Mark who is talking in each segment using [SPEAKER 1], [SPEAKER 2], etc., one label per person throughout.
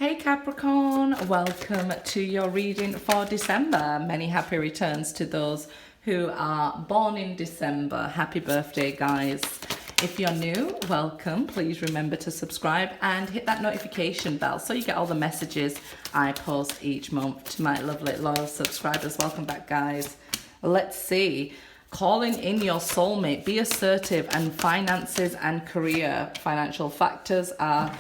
[SPEAKER 1] Hey Capricorn, welcome to your reading for December. Many happy returns to those who are born in December. Happy birthday, guys. If you're new, welcome. Please remember to subscribe and hit that notification bell so you get all the messages I post each month. To my lovely loyal subscribers, welcome back, guys. Let's see. Calling in your soulmate. Be assertive, and finances and career. Financial factors are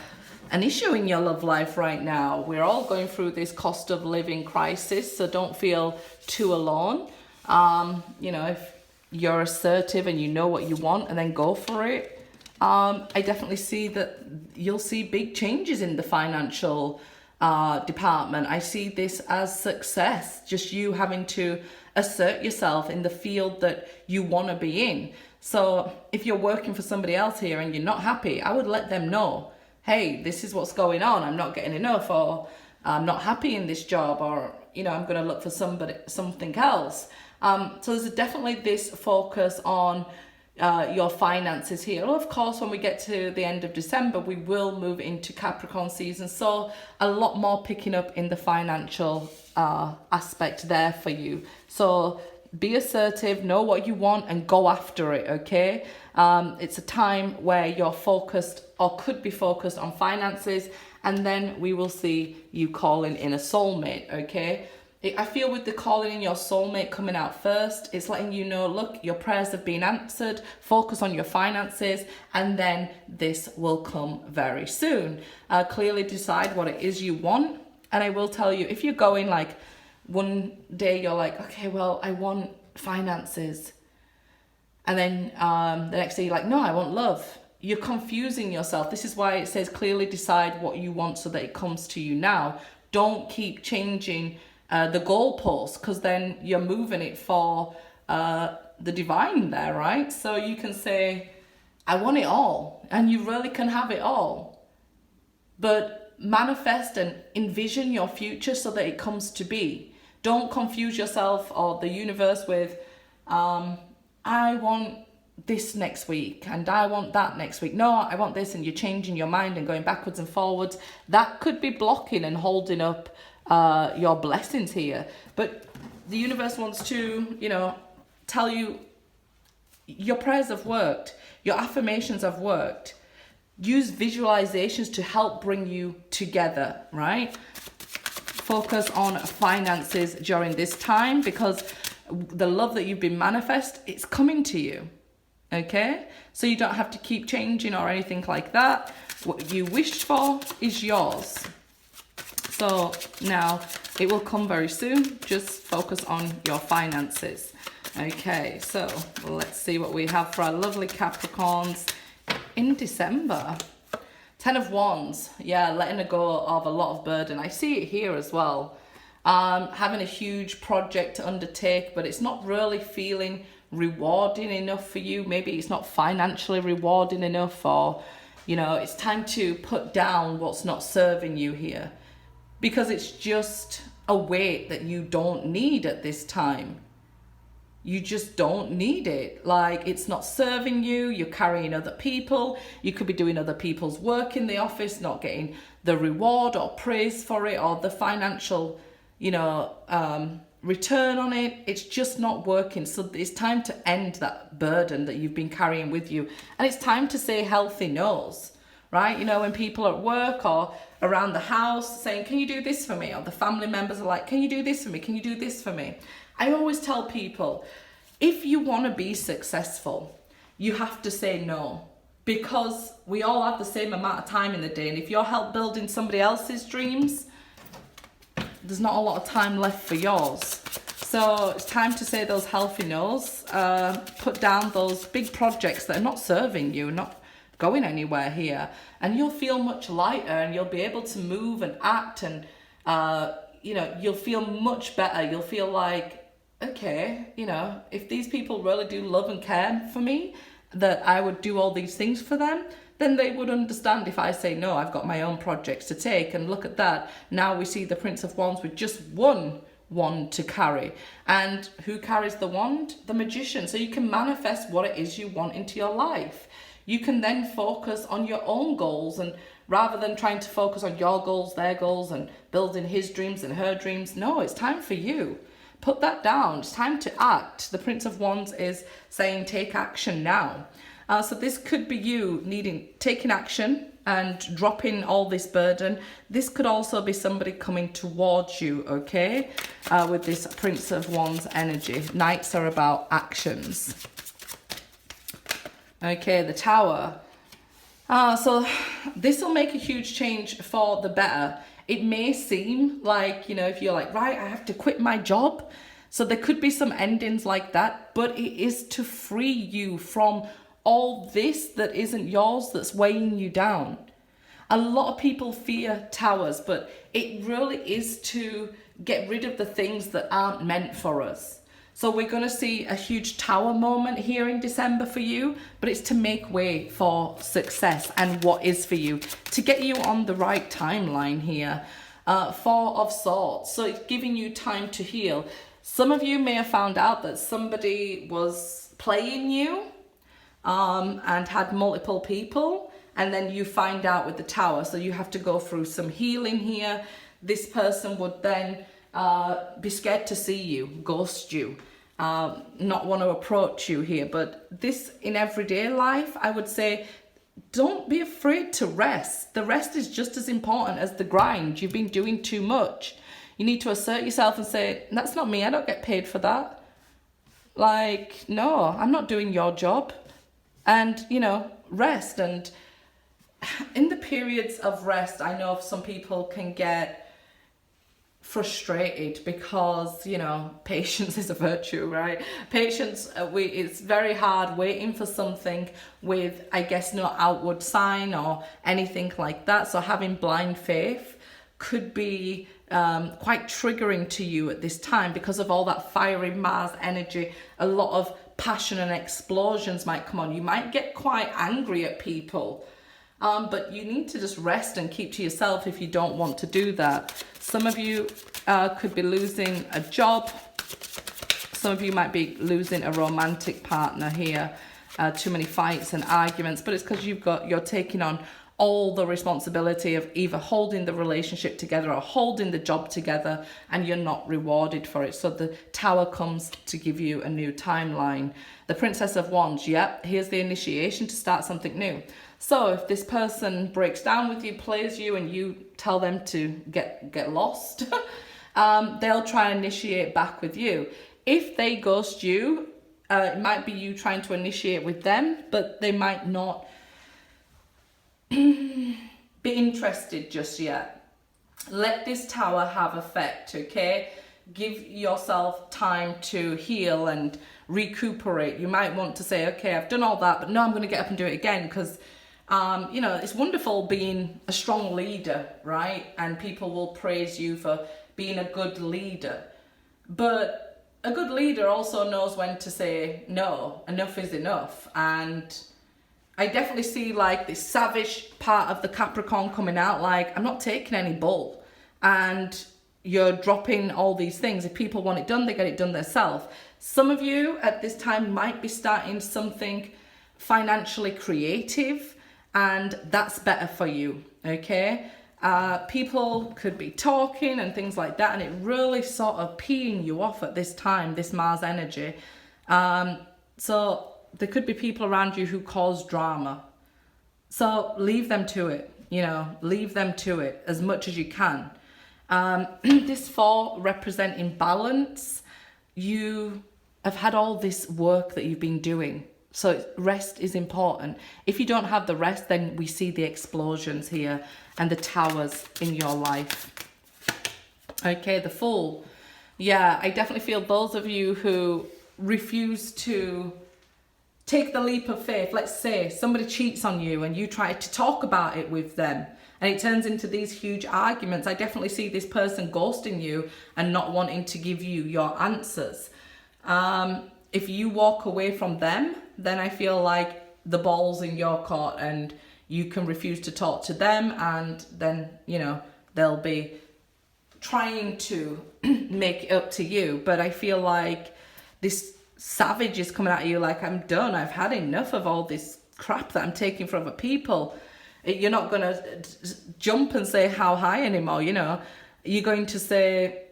[SPEAKER 1] an issue in your love life right now. We're all going through this cost of living crisis, so don't feel too alone. If you're assertive and you know what you want, and then go for it. I definitely see that you'll see big changes in the financial department. I see this as success, just you having to assert yourself in the field that you want to be in. So if you're working for somebody else here and you're not happy, I would let them know, hey, this is what's going on. I'm not getting enough, or I'm not happy in this job, or, I'm going to look for something else. So there's definitely this focus on your finances here. Well, of course, when we get to the end of December, we will move into Capricorn season. So a lot more picking up in the financial aspect there for you. So be assertive, know what you want, and go after it, okay? It's a time where you're focused, or could be focused, on finances, and then we will see you calling in a soulmate, okay? I feel with the calling in your soulmate coming out first, it's letting you know, look, your prayers have been answered, focus on your finances, and then this will come very soon. Clearly decide what it is you want, and I will tell you, if you're going like, one day you're like, okay, well, I want finances. And then the next day you're like, no, I want love. You're confusing yourself. This is why it says clearly decide what you want so that it comes to you now. Don't keep changing the goalposts, because then you're moving it for the divine there, right? So you can say, I want it all. And you really can have it all. But manifest and envision your future so that it comes to be. Don't confuse yourself or the universe with, I want this next week and I want that next week. No, I want this, and you're changing your mind and going backwards and forwards. That could be blocking and holding up your blessings here. But the universe wants to, tell you your prayers have worked. Your affirmations have worked. Use visualizations to help bring you together, right? Focus on finances during this time, because the love that you've been manifest, it's coming to you, okay? So you don't have to keep changing or anything like that. What you wished for is yours. So now it will come very soon. Just focus on your finances. Okay, so let's see what we have for our lovely Capricorns in December. 10 of Wands, yeah, letting go of a lot of burden. I see it here as well. Having a huge project to undertake, but it's not really feeling rewarding enough for you. Maybe it's not financially rewarding enough, or, it's time to put down what's not serving you here, because it's just a weight that you don't need at this time. You just don't need it. Like, it's not serving you. You're carrying other people. You could be doing other people's work in the office, not getting the reward or praise for it, or the financial, return on it. It's just not working. So it's time to end that burden that you've been carrying with you. And it's time to say healthy no's, right? When people are at work or around the house saying, can you do this for me? Or the family members are like, can you do this for me? Can you do this for me? I always tell people, if you want to be successful, you have to say no, because we all have the same amount of time in the day. And if you're help building somebody else's dreams, there's not a lot of time left for yours. So it's time to say those healthy no's, put down those big projects that are not serving you, not going anywhere here. And you'll feel much lighter, and you'll be able to move and act, and, you'll feel much better. You'll feel like, okay, if these people really do love and care for me, that I would do all these things for them, then they would understand if I say, no, I've got my own projects to take. And look at that. Now we see the Prince of Wands with just one wand to carry. And who carries the wand? The Magician. So you can manifest what it is you want into your life. you can then focus on your own goals, and rather than trying to focus on your goals, their goals, and building his dreams and her dreams, no, it's time for you. Put that down. It's time to act. The Prince of Wands is saying take action now. So this could be you taking action and dropping all this burden. This could also be somebody coming towards you, okay? With this Prince of Wands energy. Knights are about actions. Okay, the Tower. So this will make a huge change for the better. It may seem like, you know, if you're like, right, I have to quit my job. So there could be some endings like that, but it is to free you from all this that isn't yours, that's weighing you down. A lot of people fear towers, but it really is to get rid of the things that aren't meant for us. So we're going to see a huge tower moment here in December for you, but it's to make way for success and what is for you, to get you on the right timeline here. Four of Swords, so it's giving you time to heal. Some of you may have found out that somebody was playing you and had multiple people, and then you find out with the Tower, so you have to go through some healing here. This person would then be scared to see you, ghost you, not want to approach you here. But this in everyday life, I would say, don't be afraid to rest. The rest is just as important as the grind. You've been doing too much. You need to assert yourself and say, that's not me, I don't get paid for that. Like, no, I'm not doing your job. And, you know, rest. And in the periods of rest, I know some people can get frustrated because, you know, patience is a virtue, right? Patience, it's very hard waiting for something with, I guess, no outward sign or anything like that. So having blind faith could be quite triggering to you at this time because of all that fiery Mars energy. A lot of passion and explosions might come on. You might get quite angry at people. But you need to just rest and keep to yourself if you don't want to do that. Some of you could be losing a job. Some of you might be losing a romantic partner here. Too many fights and arguments, but it's because you're taking on all the responsibility of either holding the relationship together or holding the job together, and you're not rewarded for it. So the Tower comes to give you a new timeline. The Princess of Wands, yep, here's the initiation to start something new. So if this person breaks down with you, plays you, and you tell them to get lost, they'll try and initiate back with you. If they ghost you, it might be you trying to initiate with them, but they might not be interested just yet. Let this Tower have effect, okay? Give yourself time to heal and recuperate. You might want to say, okay, I've done all that, but no, I'm going to get up and do it again, because you know, it's wonderful being a strong leader, right? And people will praise you for being a good leader. But a good leader also knows when to say, no, enough is enough. And I definitely see like this savage part of the Capricorn coming out, like, I'm not taking any bull. And you're dropping all these things. If people want it done, they get it done themselves. Some of you at this time might be starting something financially creative, and that's better for you, okay? People could be talking and things like that, and it really sort of peeing you off at this time, this Mars energy. So there could be people around you who cause drama. So leave them to it, you know, leave them to it as much as you can. This 4 representing balance. You have had all this work that you've been doing. So rest is important. If you don't have the rest, then we see the explosions here and the towers in your life. Okay, the Fool. Yeah, I definitely feel those of you who refuse to take the leap of faith. Let's say somebody cheats on you and you try to talk about it with them, and it turns into these huge arguments. I definitely see this person ghosting you and not wanting to give you your answers. If you walk away from them, then I feel like the ball's in your court and you can refuse to talk to them, and then, you know, they'll be trying to make it up to you. But I feel like this savage is coming at you like, I'm done. I've had enough of all this crap that I'm taking from other people. You're not going to jump and say how high anymore, you know. You're going to say,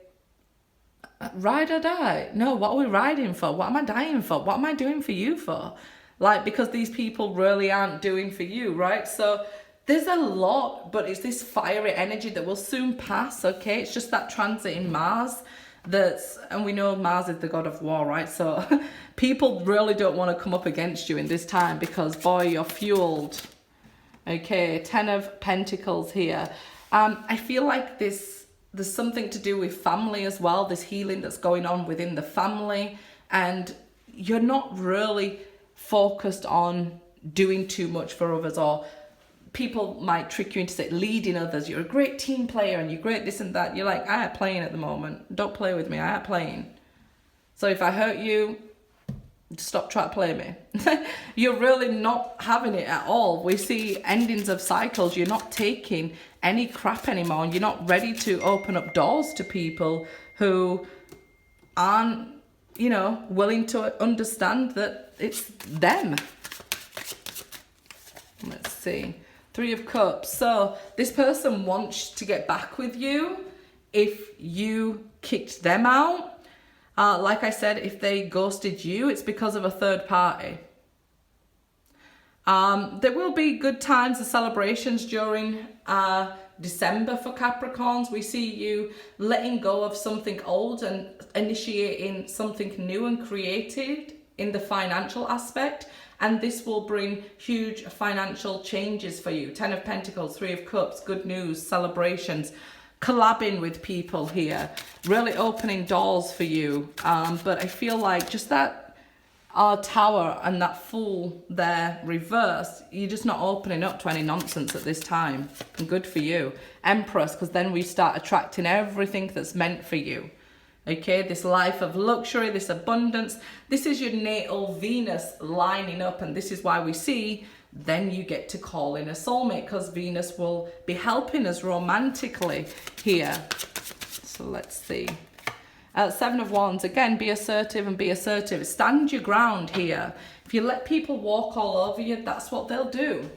[SPEAKER 1] ride or die. No, what are we riding for? What am I dying for? What am I doing for you for? Like, because these people really aren't doing for you, right? So there's a lot, but it's this fiery energy that will soon pass, okay? It's just that transit in Mars and we know Mars is the god of war, right? So people really don't want to come up against you in this time because, boy, you're fueled. Okay, 10 of Pentacles here. I feel like there's something to do with family as well, this healing that's going on within the family, and you're not really focused on doing too much for others, or people might trick you into leading others. You're a great team player and you're great this and that. You're like, I ain't playing at the moment. Don't play with me. I ain't playing. So if I hurt you, stop trying to play me. You're really not having it at all. We see endings of cycles. You're not taking any crap anymore. You're not ready to open up doors to people who aren't, you know, willing to understand that it's them. Let's see. 3 of Cups. So this person wants to get back with you if you kicked them out. Like I said, if they ghosted you, it's because of a third party. There will be good times and celebrations during December for Capricorns. We see you letting go of something old and initiating something new and creative in the financial aspect. And this will bring huge financial changes for you. 10 of Pentacles, 3 of Cups, good news, celebrations, collabing with people here, really opening doors for you. But I feel like just that Tower and that Fool there reversed, you're just not opening up to any nonsense at this time. And good for you. Empress, because then we start attracting everything that's meant for you. Okay, this life of luxury, this abundance, this is your natal Venus lining up, and this is why we see then you get to call in a soulmate, because Venus will be helping us romantically here. So let's see. 7 of Wands, again, be assertive and be assertive. Stand your ground here. If you let people walk all over you, that's what they'll do.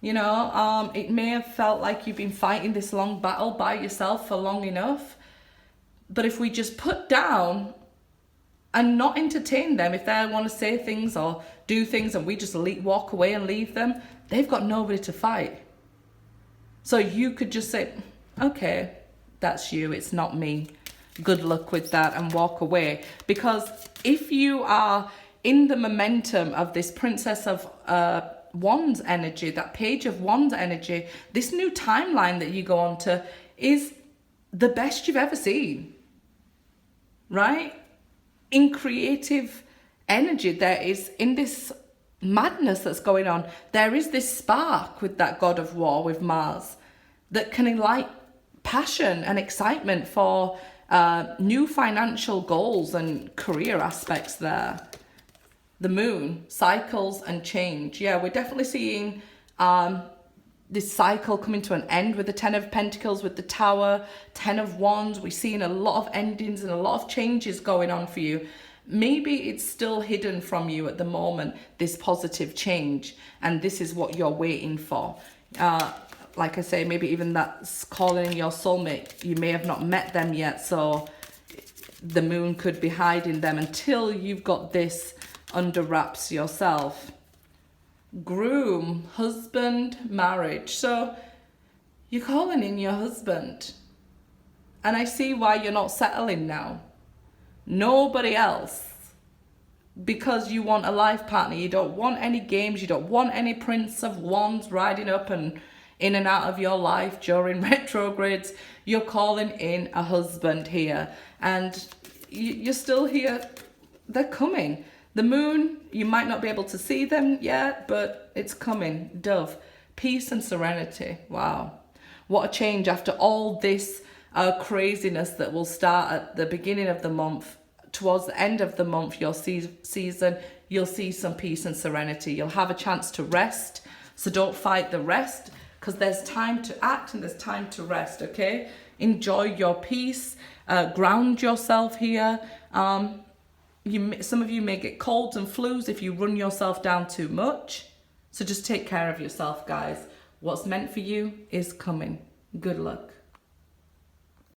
[SPEAKER 1] You know, it may have felt like you've been fighting this long battle by yourself for long enough. But if we just put down and not entertain them, if they want to say things or do things and we just walk away and leave them, they've got nobody to fight. So you could just say, okay, that's you, it's not me. Good luck with that, and walk away. Because if you are in the momentum of this Princess of Wands energy, that Page of Wands energy, this new timeline that you go on to is the best you've ever seen. Right? In creative energy, there is, in this madness that's going on, there is this spark with that god of war, with Mars, that can light passion and excitement for new financial goals and career aspects there. The Moon, cycles and change. Yeah, we're definitely seeing this cycle coming to an end with the 10 of Pentacles, with the Tower, 10 of Wands. We're seeing a lot of endings and a lot of changes going on for you. Maybe it's still hidden from you at the moment, this positive change, and this is what you're waiting for. Like I say, maybe even that's calling your soulmate. You may have not met them yet, so the Moon could be hiding them until you've got this under wraps yourself. Groom, husband, marriage. So you're calling in your husband. And I see why you're not settling now. Nobody else. Because you want a life partner. You don't want any games. You don't want any Prince of Wands riding up and in and out of your life during retrogrades. You're calling in a husband here. And you're still here. They're coming. The Moon, you might not be able to see them yet, but it's coming. Dove, peace and serenity. Wow. What a change after all this craziness that will start at the beginning of the month. Towards the end of the month, your season, you'll see some peace and serenity. You'll have a chance to rest. So don't fight the rest, because there's time to act and there's time to rest, okay? Enjoy your peace. Ground yourself here. Some of you may get colds and flus if you run yourself down too much. So just take care of yourself, guys. What's meant for you is coming. Good luck.